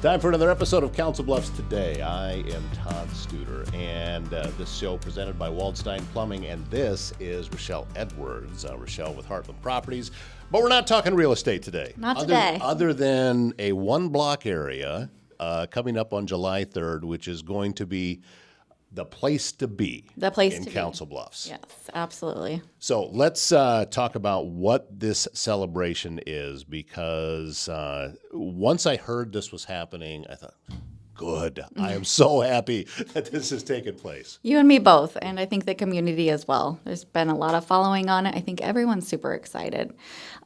Time for another episode of Council Bluffs Today. I am Todd Studer, and this show presented by Waldstein Plumbing, and this is Rachelle Edwards. Rachelle with Heartland Properties. But we're not talking real estate today. Not today. Other than a one-block area coming up on July 3rd, which is going to be the place to be in Council Bluffs. Yes, absolutely. So let's talk about what this celebration is, because once I heard this was happening, I thought, good. I am so happy that this has taken place. You and me both, and I think the community as well. There's been a lot of following on it. I think everyone's super excited.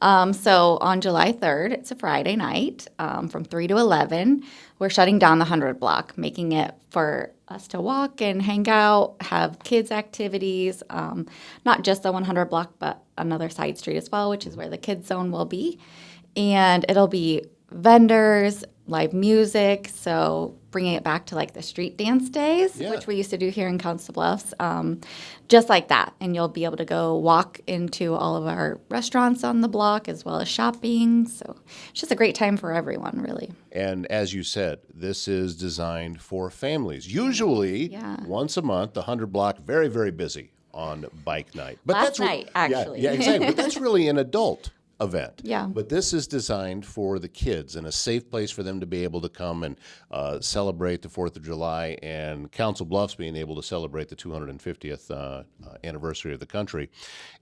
So on July 3rd, it's a Friday night from 3 to 11. We're shutting down the 100 block, making it for us to walk and hang out, have kids' activities, not just the 100 block, but another side street as well, which is where the kids' zone will be. And it'll be vendors, live music, so bringing it back to like the street dance days, which we used to do here in Council Bluffs, just like that. And you'll be able to go walk into all of our restaurants on the block as well as shopping. So it's just a great time for everyone, really. And as you said, this is designed for families. Usually once a month, the 100 block, very, very busy on bike night. But Last night, actually. Yeah, exactly. But that's really an adult event. Yeah. But this is designed for the kids and a safe place for them to be able to come and celebrate the 4th of July, and Council Bluffs being able to celebrate the 250th anniversary of the country.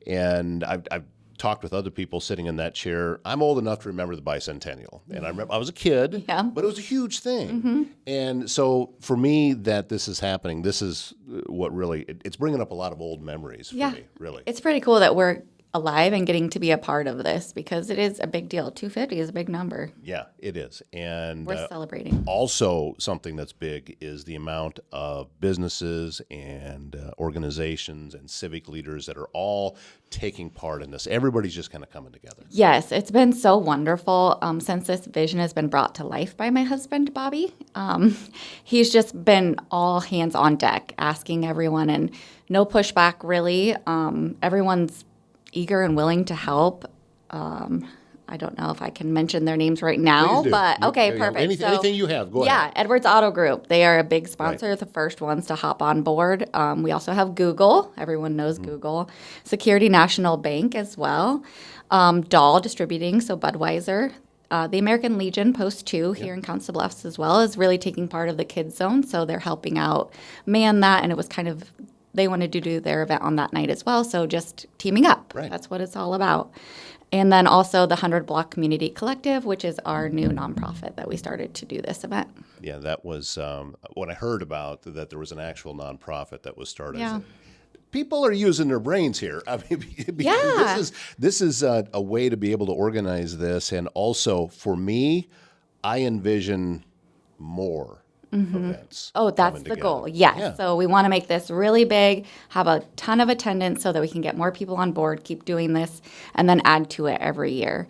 And I've talked with other people sitting in that chair. I'm old enough to remember the bicentennial. And I remember I was a kid, but it was a huge thing. Mm-hmm. And so for me, that this is happening, this is what really, it's bringing up a lot of old memories for me, really. It's pretty cool that we're alive and getting to be a part of this, because it is a big deal. 250 is a big number. Yeah, it is. And we're celebrating. Also, something that's big is the amount of businesses and organizations and civic leaders that are all taking part in this. Everybody's just kind of coming together. Yes, it's been so wonderful since this vision has been brought to life by my husband, Bobby. He's just been all hands on deck, asking everyone, and no pushback, really. Everyone's eager and willing to help. I don't know if I can mention their names right now, but okay, perfect. Anything you have, go ahead. Yeah, Edwards Auto Group. They are a big sponsor, the first ones to hop on board. We also have Google. Everyone knows Google. Security National Bank as well. Dahl Distributing, so Budweiser. The American Legion Post 2 here in Council Bluffs as well is really taking part of the kids zone, so they're helping out man that, and it was kind of, they wanted to do their event on that night as well, so just teaming up. Right. That's what it's all about. And then also the 100 Block Community Collective, which is our new nonprofit that we started to do this event. Yeah, that was when I heard about that there was an actual nonprofit that was started. Yeah. People are using their brains here. I mean, this is a way to be able to organize this, and also for me, I envision more events. Oh, that's the goal. Yes. Yeah. So we want to make this really big, have a ton of attendance so that we can get more people on board, keep doing this, and then add to it every year.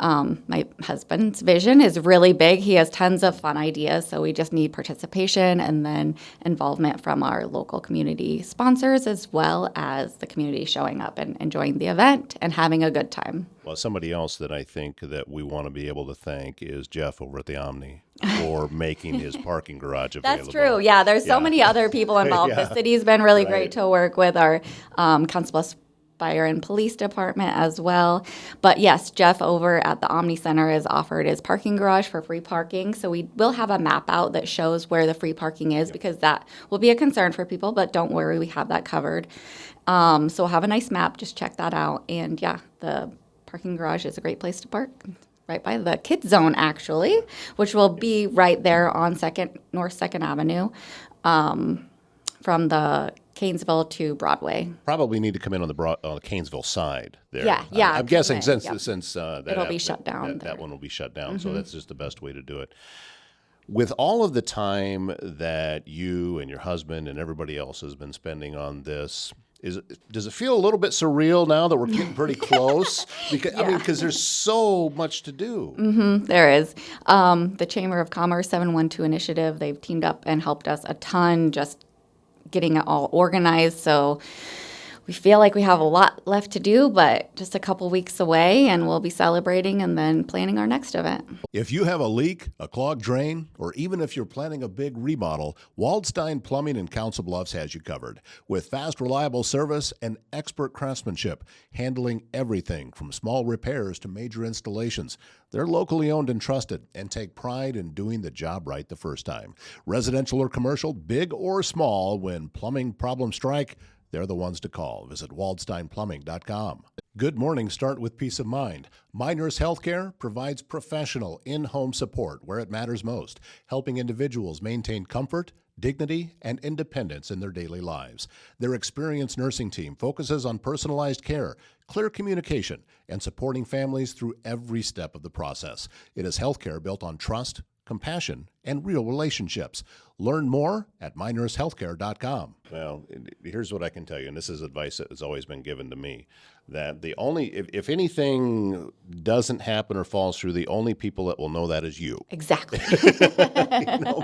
My husband's vision is really big. He has tons of fun ideas, so we just need participation and then involvement from our local community sponsors, as well as the community showing up and enjoying the event and having a good time. Well, somebody else that I think that we want to be able to thank is Jeff over at the Omni for making his parking garage available. That's true. Yeah, there's so many other people involved. The city's been really great to work with, our Council Bluffs Fire and Police Department as well. But yes, Jeff over at the Omni Center has offered his parking garage for free parking. So we will have a map out that shows where the free parking is, because that will be a concern for people, but don't worry, we have that covered. So we'll have a nice map, just check that out. And yeah, the parking garage is a great place to park, right by the kids zone actually, which will be right there on North 2nd Avenue from the Canesville to Broadway. Probably need to come in on the Canesville side there. Yeah. I'm guessing since it'll be shut down. That one will be shut down, so that's just the best way to do it. With all of the time that you and your husband and everybody else has been spending on this, does it feel a little bit surreal now that we're getting pretty close? Because there's so much to do. Mm-hmm, there is. The Chamber of Commerce 712 Initiative, they've teamed up and helped us a ton, just getting it all organized. So we feel like we have a lot left to do, but just a couple weeks away, and we'll be celebrating and then planning our next event. If you have a leak, a clogged drain, or even if you're planning a big remodel, Waldstein Plumbing in Council Bluffs has you covered. With fast, reliable service and expert craftsmanship, handling everything from small repairs to major installations. They're locally owned and trusted and take pride in doing the job right the first time. Residential or commercial, big or small, when plumbing problems strike, they're the ones to call. Visit waldsteinplumbing.com. Good mornings start with peace of mind. My Nurse Healthcare provides professional in-home support where it matters most, helping individuals maintain comfort, dignity, and independence in their daily lives. Their experienced nursing team focuses on personalized care, clear communication, and supporting families through every step of the process. It is healthcare built on trust, compassion, and real relationships. Learn more at mynursehealthcare.com. Well, here's what I can tell you, and this is advice that has always been given to me, that the only, if anything doesn't happen or falls through, the only people that will know that is you. Exactly.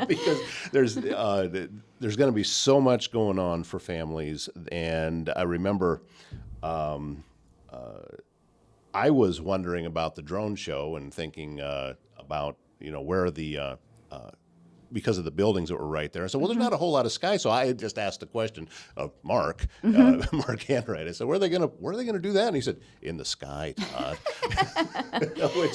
Because there's going to be so much going on for families. And I remember I was wondering about the drone show and thinking about, where the because of the buildings that were right there. I said, well, there's not a whole lot of sky. So I had just asked the question of Mark, Mark Enright. I said, where are they going to do that? And he said, in the sky, Todd.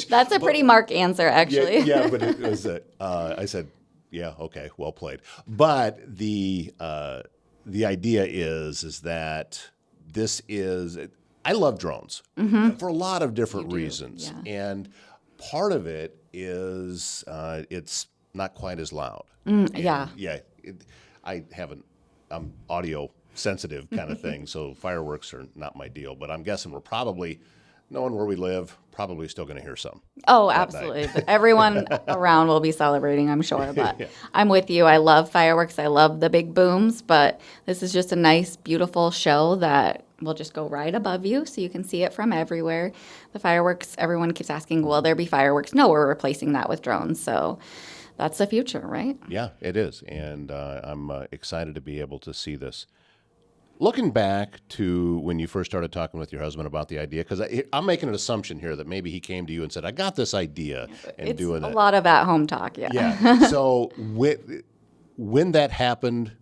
That's a pretty Mark answer, actually. Yeah, but it was, I said, yeah, okay, well played. But the idea is that this is, I love drones for a lot of different reasons. Yeah. And part of it is it's not quite as loud. Yeah. I'm audio sensitive kind of thing, so fireworks are not my deal. But I'm guessing we're probably, knowing where we live, probably still going to hear some. Oh, absolutely. But everyone around will be celebrating, I'm sure. But Yeah. I'm with you. I love fireworks. I love the big booms. But this is just a nice, beautiful show that will just go right above you so you can see it from everywhere. The fireworks, everyone keeps asking, will there be fireworks? No, we're replacing that with drones. So that's the future, right? Yeah, it is. And I'm excited to be able to see this. Looking back to when you first started talking with your husband about the idea, because I'm making an assumption here that maybe he came to you and said, I got this idea, and It's doing a it. lot of at-home talk, yeah. Yeah. So when that happened,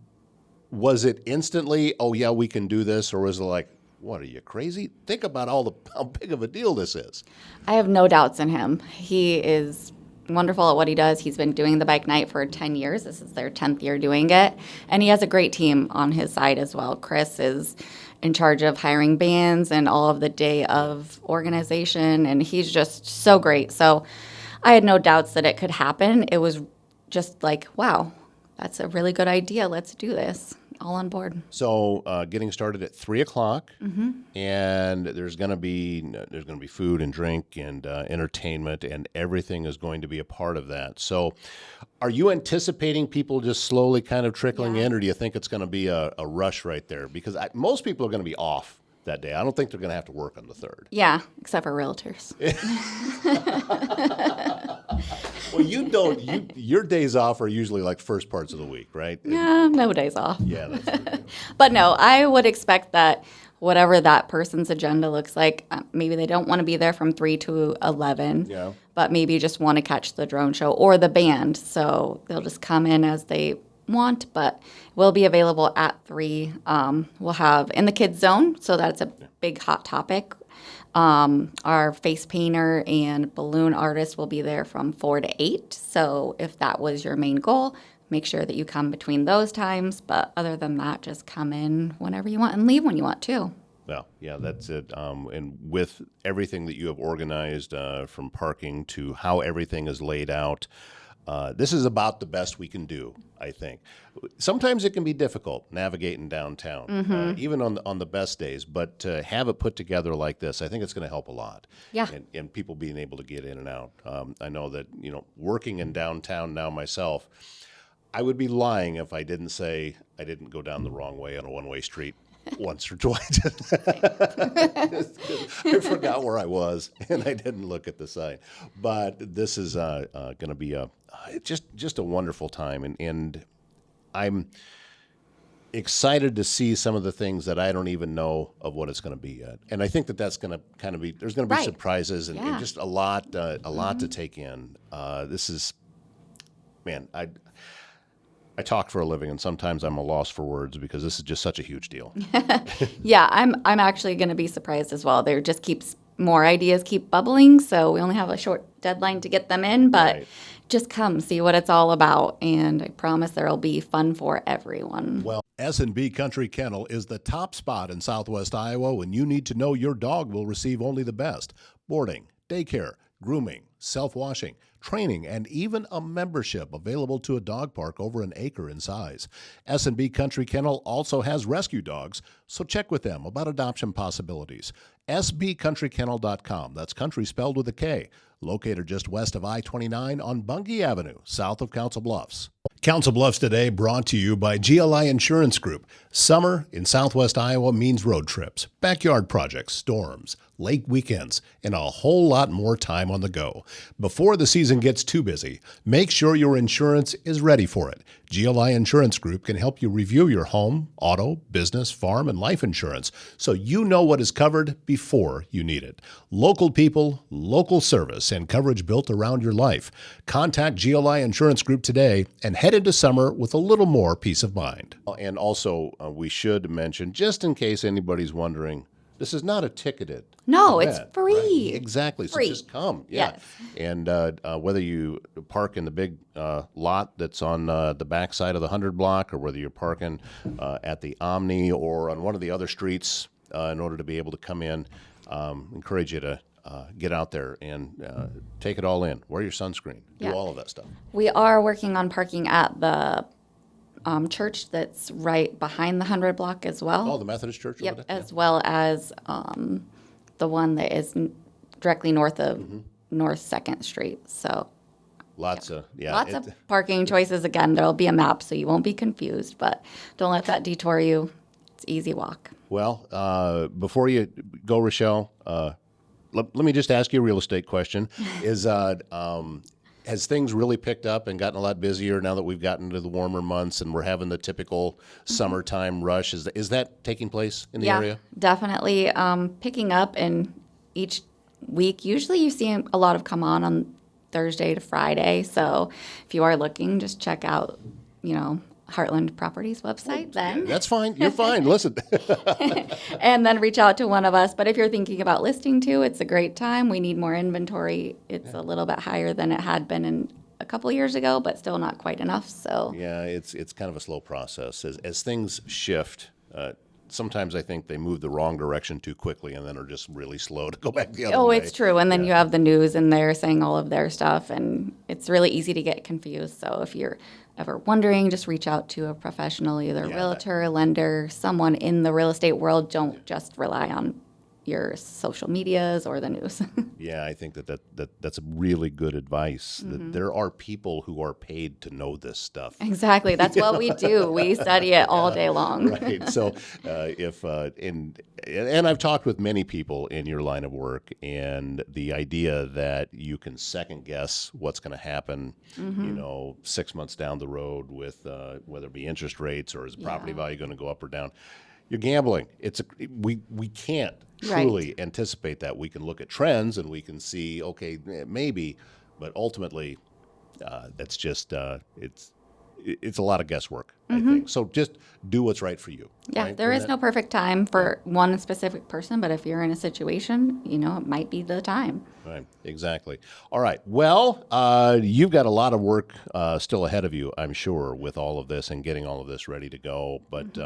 was it instantly, oh, yeah, we can do this? Or was it like, what, are you crazy? Think about how big of a deal this is. I have no doubts in him. He is wonderful at what he does. He's been doing the bike night for 10 years. This is their 10th year doing it. And he has a great team on his side as well. Chris is in charge of hiring bands and all of the day of organization, and he's just so great. So I had no doubts that it could happen. It was just like, wow, that's a really good idea. Let's do this. All on board. So getting started at 3:00, and there's going to be food and drink and entertainment, and everything is going to be a part of that. So, are you anticipating people just slowly kind of trickling in, or do you think it's going to be a rush right there? Because most people are going to be off that day. I don't think they're going to have to work on the 3rd. Yeah, except for realtors. Well, your days off are usually like first parts of the week, right? Yeah, no days off. Yeah, that's true. But no, I would expect that whatever that person's agenda looks like, maybe they don't want to be there from 3 to 11, Yeah. but maybe just want to catch the drone show or the band. So they'll just come in as they want, but we'll be available at 3. We'll have in the kids zone, so that's a big hot topic. Our face painter and balloon artist will be there from 4 to 8. So if that was your main goal, make sure that you come between those times. But other than that, just come in whenever you want and leave when you want too. Well, yeah, that's it. And with everything that you have organized, from parking to how everything is laid out, this is about the best we can do, I think. Sometimes it can be difficult navigating downtown, even on the best days. But to have it put together like this, I think it's going to help a lot. Yeah. And people being able to get in and out. I know that, working in downtown now myself, I would be lying if I didn't say I didn't go down the wrong way on a one-way street once or twice. I forgot where I was, and I didn't look at the sign. But this is going to be just a wonderful time, and I'm excited to see some of the things that I don't even know of what it's going to be yet. And I think that that's going to kind of be, there's going to be Right. surprises and Yeah. just a lot to take in. This is, man, I talk for a living, and sometimes I'm a loss for words because this is just such a huge deal. Yeah, I'm actually going to be surprised as well. There just keeps more ideas keep bubbling, so we only have a short deadline to get them in, but Right. just come see what it's all about, and I promise there'll be fun for everyone. Well, S&B Country Kennel is the top spot in Southwest Iowa when you need to know your dog will receive only the best. Boarding, daycare, grooming, self-washing, training, and even a membership available to a dog park over an acre in size. S&B Country Kennel also has rescue dogs, so check with them about adoption possibilities. sbcountrykennel.com. That's country spelled with a K. Located just west of I-29 on Bungie Avenue, south of Council Bluffs. Council Bluffs Today brought to you by GLI Insurance Group. Summer in Southwest Iowa means road trips, backyard projects, storms, lake weekends, and a whole lot more time on the go. Before the season gets too busy, make sure your insurance is ready for it. GLI Insurance Group can help you review your home, auto, business, farm, and life insurance so you know what is covered before you need it. Local people, local service, and coverage built around your life. Contact GLI Insurance Group today and head into summer with a little more peace of mind. And also, we should mention, just in case anybody's wondering, this is not a ticketed No, event, it's free. right? Exactly. Free. So just come. Yeah. Yes. And whether you park in the big lot that's on the back side of the 100 block, or whether you're parking at the Omni or on one of the other streets in order to be able to come in, encourage you to get out there and take it all in. Wear your sunscreen. Yeah. Do all of that stuff. We are working on parking at the church that's right behind the 100 block as well. Oh, the Methodist Church over Yep, there? as well as the one that is directly north of North 2nd Street. So Lots of, yeah. lots of parking choices. Again, there'll be a map, so you won't be confused, but don't let that detour you. It's easy walk. Well, before you go, Rachelle, let me just ask you a real estate question. Has things really picked up and gotten a lot busier now that we've gotten into the warmer months and we're having the typical summertime rush? Is that taking place in the area? Definitely picking up in each week. Usually you see a lot of come on Thursday to Friday. So if you are looking, just check out, Heartland Properties website then. That's fine. You're fine. Listen. And then reach out to one of us. But if you're thinking about listing too, it's a great time. We need more inventory. It's a little bit higher than it had been in a couple years ago, but still not quite enough. So Yeah, it's kind of a slow process. As things shift, sometimes I think they move the wrong direction too quickly and then are just really slow to go back the other way. it's true. And then you have the news in there saying all of their stuff, and it's really easy to get confused. So if you're ever wondering, just reach out to a professional, either a realtor, lender, someone in the real estate world. Don't just rely on your social medias or the news. Yeah, I think that's really good advice. That there are people who are paid to know this stuff. Exactly. That's what we do. We study it all day long. Right. So and I've talked with many people in your line of work, and the idea that you can second guess what's going to happen, 6 months down the road with whether it be interest rates or is property value going to go up or down. You're gambling. We can't truly anticipate that. We can look at trends and we can see, okay, maybe, but ultimately, that's just it's a lot of guesswork, I think. So just do what's right for you. Yeah, right? there is no perfect time for one specific person, but if you're in a situation, it might be the time. Right, exactly. All right. Well, you've got a lot of work still ahead of you, I'm sure, with all of this and getting all of this ready to go. But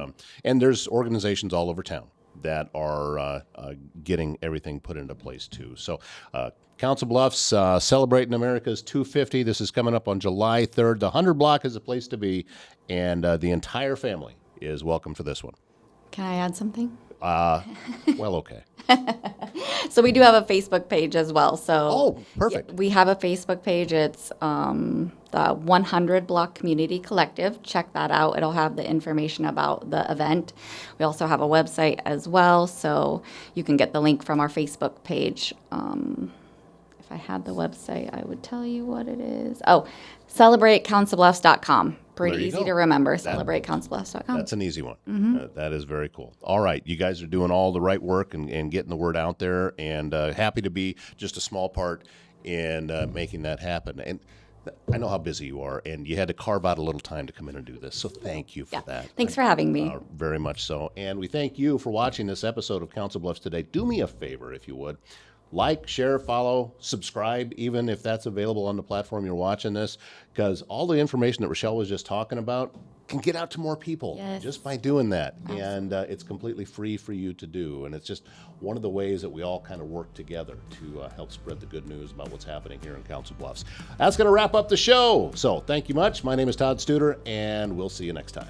and there's organizations all over town that are getting everything put into place too. So Council Bluffs celebrating America's 250. This is coming up on July 3rd. The 100 block is a place to be, and the entire family is welcome for this one. Can I add something? Well, okay. So we do have a Facebook page as well. So Oh, perfect. we have a Facebook page. It's the 100 Block Community Collective. Check that out. It'll have the information about the event. We also have a website as well, so you can get the link from our Facebook page. If I had the website, I would tell you what it is. Oh, CelebrateCouncilBluffs.com. Pretty There you easy go. to remember, celebratecouncilbluffs.com. That's an easy one. That is very cool. All right. You guys are doing all the right work and getting the word out there, and happy to be just a small part in making that happen. And I know how busy you are, and you had to carve out a little time to come in and do this. So thank you for that. Thanks for having me. Very much so. And we thank you for watching this episode of Council Bluffs Today. Do me a favor, if you would. Like, share, follow, subscribe, even if that's available on the platform you're watching this, because all the information that Rachelle was just talking about can get out to more people just by doing that. And it's completely free for you to do. And it's just one of the ways that we all kind of work together to help spread the good news about what's happening here in Council Bluffs. That's going to wrap up the show. So thank you much. My name is Todd Studer, and we'll see you next time.